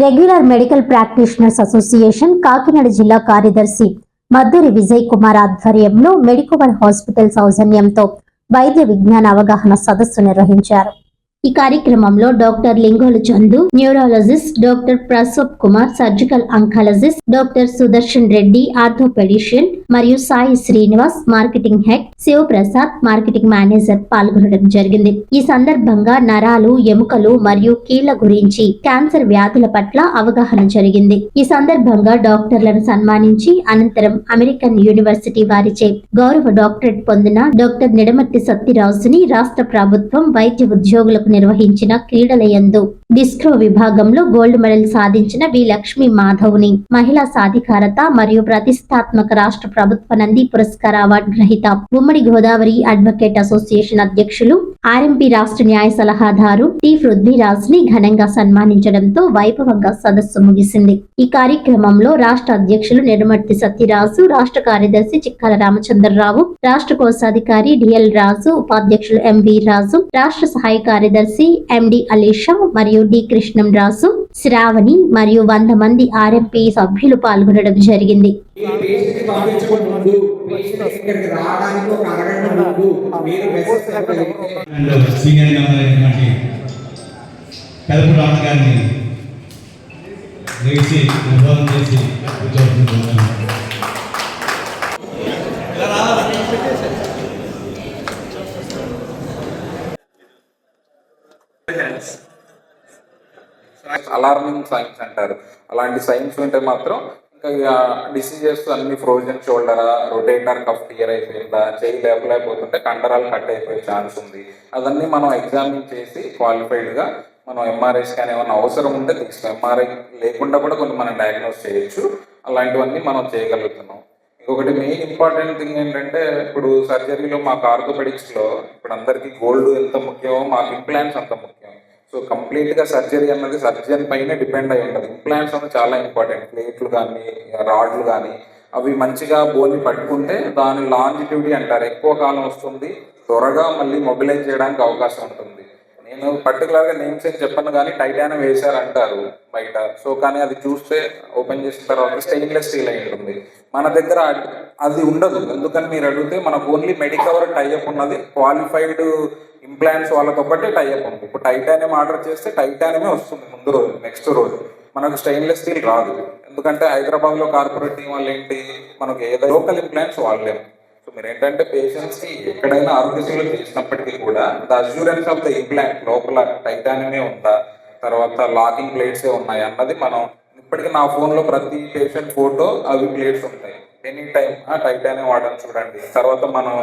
Regular medical practitioners association Kakinada జిల్లా కార్యదర్శి మద్దూరి విజయ్ కుమార్ ఆధ్వర్యంలో మెడికోవర్ హాస్పిటల్ సౌజన్యంతో వైద్య విజ్ఞాన అవగాహన సదస్సు నిర్వహించారు. ఈ కార్యక్రమంలో doctor Lingolu Chandu, neurologist doctor Prasob Kumar, surgical oncologist doctor Sudarshan Reddy, orthopedician మరియు Sai Srinivas, marketing head Shivaprasad, marketing manager పాల్గొనడం జరిగింది. ఈ సందర్భంగా నరాలు, ఎముకలు మరియు కీళ్ల గురించి, క్యాన్సర్ వ్యాధుల పట్ల అవగాహన జరిగింది. ఈ సందర్భంగా డాక్టర్లను సన్మానించి అనంతరం అమెరికన్ యూనివర్సిటీ వారిచే గౌరవ డాక్టరేట్ పొందిన డాక్టర్ నిడమర్తి సత్యరాజుని రాష్ట్ర ప్రభుత్వం వైద్య ఉద్యోగులకు నిర్వహించిన క్రీడలయందు డిస్క్రో విభాగంలో గోల్డ్ మెడల్ సాధించిన వి లక్ష్మీ మాధవ్ని మహిళా సాధికారత మరియు ప్రతిష్టాత్మక రాష్ట్ర ప్రభుత్వ నంది పురస్కార అవార్డు గ్రహీత ఉమ్మడి గోదావరి అడ్వకేట్ అసోసియేషన్ అధ్యక్షులు ఆర్ఎంపీ రాష్ట్ర న్యాయ సలహాదారు టి పృథ్వీరాజ్ ని ఘనంగా సన్మానించడంతో వైభవంగా సదస్సు ముగిసింది. ఈ కార్యక్రమంలో రాష్ట్ర అధ్యక్షులు నిడమర్తి సత్యరాజు, రాష్ట్ర కార్యదర్శి చిక్కాల రామచంద్రరావు, రాష్ట్ర కోశాధికారి డిఎల్ రాజు, ఉపాధ్యక్షులు ఎంవి రాజు, రాష్ట్ర సహాయ కార్యదర్శి ఎండి అలీషా మరియు డి కృష్ణం రాజు, శ్రావణి మరియు 100 మంది ఆర్ఎంపీ సభ్యులు పాల్గొనడం జరిగింది. అలార్మింగ్ సైన్స్ అంటారు. అలాంటి సైన్స్ ఉంటే మాత్రం ఇంకా డిసీజెస్ అన్ని ఫ్రోజన్ షోల్డరా, రొటేటర్ కఫ్ టియర్ అయిపోయిందా, చేయి లేపలేకపోతుంటే కండరాలు కట్ అయిపోయే ఛాన్స్ ఉంది. అదన్నీ మనం ఎగ్జామిన్ చేసి క్వాలిఫైడ్గా మనం ఎంఆర్ఐ స్కాన్ ఏమైనా అవసరం ఉంటే తీస్తాం. ఎంఆర్ఐ లేకుండా కూడా కొన్ని మనం డయాగ్నోస్ చేయొచ్చు. అలాంటివన్నీ మనం చేయగలుగుతున్నాం. ఇంకొకటి మెయిన్ ఇంపార్టెంట్ థింగ్ ఏంటంటే, ఇప్పుడు సర్జరీలో మాకు ఆర్థోపెడిక్స్లో ఇప్పుడు అందరికీ గోల్డ్ ఎంత ముఖ్యమో మాకు ఇంప్లాంట్స్ అంత ముఖ్యం. సో కంప్లీట్గా సర్జరీ అన్నది సర్జన్ పైన డిపెండ్ అయి ఉంటుంది. ఇంప్లాంట్స్ అన్నది చాలా ఇంపార్టెంట్. ప్లేట్లు కానీ రాడ్లు కానీ అవి మంచిగా బోన్ని పట్టుకుంటే దాని లాంజిటివిటీ అంటారు, ఎక్కువ కాలం వస్తుంది, త్వరగా మళ్ళీ మొబిలైజ్ చేయడానికి అవకాశం ఉంటుంది. నేను పర్టికులర్గా నేమ్స్ ఏం చెప్పను కానీ టైటానియం వేశారంటారు బయట. సో కానీ అది చూస్తే ఓపెన్ చేసిన తర్వాత స్టెయిన్లెస్ స్టీల్ అయి ఉంటుంది. మన దగ్గర అది ఉండదు. ఎందుకని మీరు అడిగితే మనకు ఓన్లీ మెడికవర్ టైఅప్ ఉన్నది, క్వాలిఫైడ్ ఇంప్లాంట్స్ వాళ్ళతో ఒకటే టైఅప్ ఉంది. ఇప్పుడు టైటానియం ఆర్డర్ చేస్తే టైటానియమే వస్తుంది ముందు రోజు, నెక్స్ట్ రోజు. మనకు స్టెయిన్లెస్ స్టీల్ రాదు. ఎందుకంటే హైదరాబాద్లో కార్పొరేట్ టీం వాళ్ళు ఏంటి, మనకు ఏదో లోకల్ ఇంప్లాంట్స్ వాళ్ళేము. సో మీరు ఏంటంటే పేషెంట్స్కి ఎక్కడైనా ఆరోగ్యశ్రీలో చేసినప్పటికీ కూడా the assurance of the implant లోపల టైటానియమే ఉందా, తర్వాత లాకింగ్ ప్లేట్సే ఉన్నాయి అన్నది మనం ఇప్పటికీ నా ఫోన్లో ప్రతి పేషెంట్ ఫోటో అవి ప్లేట్స్ ఉంటాయి. ఎనీ టైం టైటానియం వాడాం చూడండి. తర్వాత మనం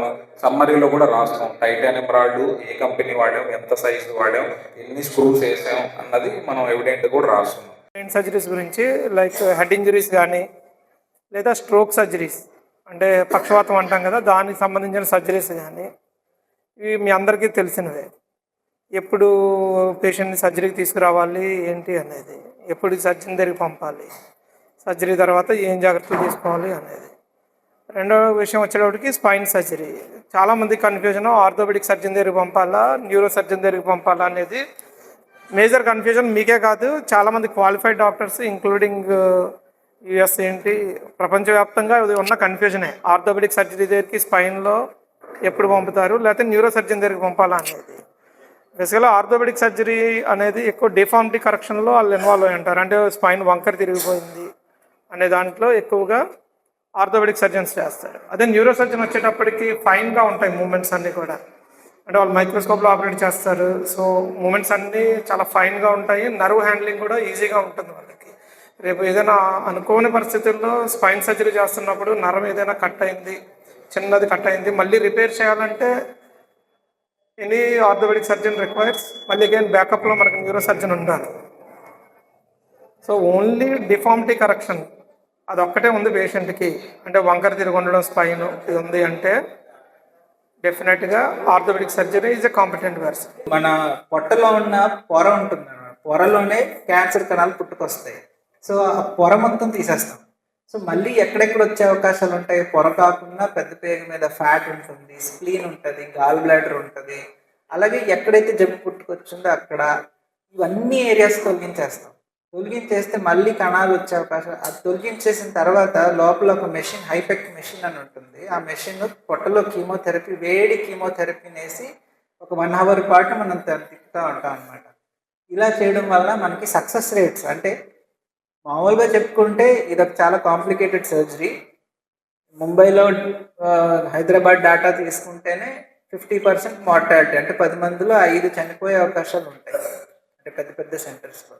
సమ్మరీలో కూడా రాస్తాం టైటానియం రాడ్లు ఏ కంపెనీ వాడాం, ఎంత సైజు వాడాం, ఎన్ని స్క్రూస్ వేసాం అన్నది మనం ఎవిడెంట్ కూడా రాస్తున్నాం. బ్రెయిన్ సర్జరీస్ గురించి లైక్ హెడ్ ఇంజరీస్ కానీ లేదా స్ట్రోక్ సర్జరీస్ అంటే పక్షవాతం అంటాం కదా, దానికి సంబంధించిన సర్జరీస్ కానీ ఇవి మీ అందరికీ తెలిసినవే. ఎప్పుడు పేషెంట్ని సర్జరీకి తీసుకురావాలి ఏంటి అనేది, ఎప్పుడు సర్జన్ దగ్గరికి పంపాలి, సర్జరీ తర్వాత ఏం జాగ్రత్తలు తీసుకోవాలి అనేది. రెండవ విషయం వచ్చేటప్పటికి స్పైన్ సర్జరీ. చాలామంది కన్ఫ్యూజన్, ఆర్థోపెడిక్ సర్జన్ దగ్గరికి పంపాలా, న్యూరో సర్జన్ దగ్గరికి పంపాలా అనేది మేజర్ కన్ఫ్యూజన్. మీకే కాదు, చాలామంది క్వాలిఫైడ్ డాక్టర్స్ ఇంక్లూడింగ్ యుఎస్ ఏంటి ప్రపంచవ్యాప్తంగా ఉన్న కన్ఫ్యూజనే. ఆర్థోపెడిక్ సర్జరీ దగ్గరికి స్పైన్లో ఎప్పుడు పంపుతారు, లేకపోతే న్యూరో సర్జన్ దగ్గరికి పంపాలా అనేది. బేసికల్గా ఆర్థోపెడిక్ సర్జరీ అనేది ఎక్కువ డిఫార్మిటీ కరెక్షన్లో వాళ్ళు ఇన్వాల్వ్ అయి ఉంటారు. అంటే స్పైన్ వంకర తిరిగిపోయింది అనే దాంట్లో ఎక్కువగా ఆర్థోపెడిక్ సర్జన్స్ చేస్తారు. అదే న్యూరో సర్జన్ వచ్చేటప్పటికి ఫైన్గా ఉంటాయి మూమెంట్స్ అన్నీ కూడా. అంటే వాళ్ళు మైక్రోస్కోప్లో ఆపరేట్ చేస్తారు. సో మూమెంట్స్ అన్నీ చాలా ఫైన్గా ఉంటాయి. నర్వ్ హ్యాండ్లింగ్ కూడా ఈజీగా ఉంటుంది వాళ్ళకి. రేపు ఏదైనా అనుకోని పరిస్థితుల్లో స్పైన్ సర్జరీ చేస్తున్నప్పుడు నరం ఏదైనా కట్ అయింది, చిన్నది కట్ అయింది, మళ్ళీ రిపేర్ చేయాలంటే ఎనీ ఆర్థోపెడిక్ సర్జన్ రిక్వైర్స్ మళ్ళీ అగైన్ బ్యాకప్లో మనకి న్యూరో సర్జన్ ఉండాలి. సో ఓన్లీ డిఫార్మిటీ కరెక్షన్ అదొక్కటే ఉంది పేషెంట్కి. అంటే వంకర తిరిగి ఉండడం, స్పైన్ ఇది ఉంది అంటే డెఫినెట్గా orthopaedic surgery is a competent person. మన పొట్టలో ఉన్న పొర ఉంటుంది, పొరలోనే క్యాన్సర్ కణాలు పుట్టుకొస్తాయి. సో ఆ పొర మొత్తం తీసేస్తాం. సో మళ్ళీ ఎక్కడెక్కడ వచ్చే అవకాశాలు ఉంటాయి, పొర కాకుండా పెద్ద పేగ మీద ఫ్యాట్ ఉంటుంది, స్ప్లీన్ ఉంటుంది, గాల్ బ్లాడర్ ఉంటుంది. అలాగే ఎక్కడైతే జబ్బు పుట్టుకొచ్చిందో అక్కడ ఇవన్నీ ఏరియాస్ తొలగించేస్తాం. తొలగించేస్తే మళ్ళీ కణాలు వచ్చే అవకాశం. అది తొలగించేసిన తర్వాత లోపల ఒక మెషిన్, హైపెక్ మెషిన్ అని ఉంటుంది. ఆ మెషిన్ పొట్టలో కీమోథెరపీ, వేడి కీమోథెరపీని వేసి ఒక 1 అవర్ పాటు మనం తిప్పుతూ ఉంటాం అనమాట. ఇలా చేయడం వల్ల మనకి సక్సెస్ రేట్స్, అంటే మామూలుగా చెప్పుకుంటే ఇది ఒక చాలా కాంప్లికేటెడ్ సర్జరీ. ముంబైలో హైదరాబాద్ డేటా తీసుకుంటేనే 50% మార్టాలిటీ, అంటే 10 మందిలో 5 చనిపోయే అవకాశాలు ఉంటాయి, అంటే పెద్ద పెద్ద సెంటర్స్లో.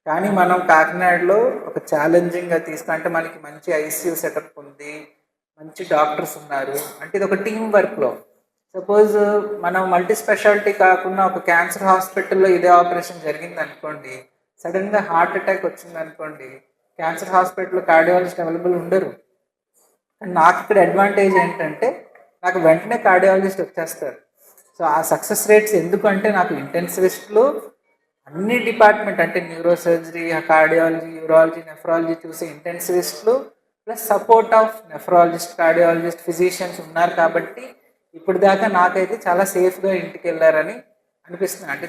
కానీ మనం కాకినాడలో ఒక ఛాలెంజింగ్గా అంటే మనకి మంచి ఐసీయూ సెటప్ ఉంది, మంచి డాక్టర్స్ ఉన్నారు. అంటే ఇది ఒక టీం వర్క్లో. సపోజ్ మనం మల్టీ స్పెషాలిటీ కాకుండా ఒక క్యాన్సర్ హాస్పిటల్లో ఇదే ఆపరేషన్ జరిగింది అనుకోండి, సడన్గా హార్ట్ అటాక్ వచ్చింది అనుకోండి, క్యాన్సర్ హాస్పిటల్లో కార్డియాలజిస్ట్ అవైలబుల్ ఉండరు. అండ్ నాకు ఇక్కడ అడ్వాంటేజ్ ఏంటంటే నాకు వెంటనే కార్డియాలజిస్ట్ వచ్చేస్తారు. సో ఆ సక్సెస్ రేట్స్ ఎందుకంటే నాకు ఇంటెన్సివిస్ట్లు అన్ని డిపార్ట్మెంట్, అంటే neuro surgery, cardiology, urology, nephrology చూసే ఇంటెన్సివిస్ట్లు plus support of nephrologist, cardiologist, physicians ఉన్నారు. కాబట్టి ఇప్పుడు దాకా నాకైతే చాలా సేఫ్గా ఇంటికి వెళ్ళారని అనిపిస్తుంది. అంటే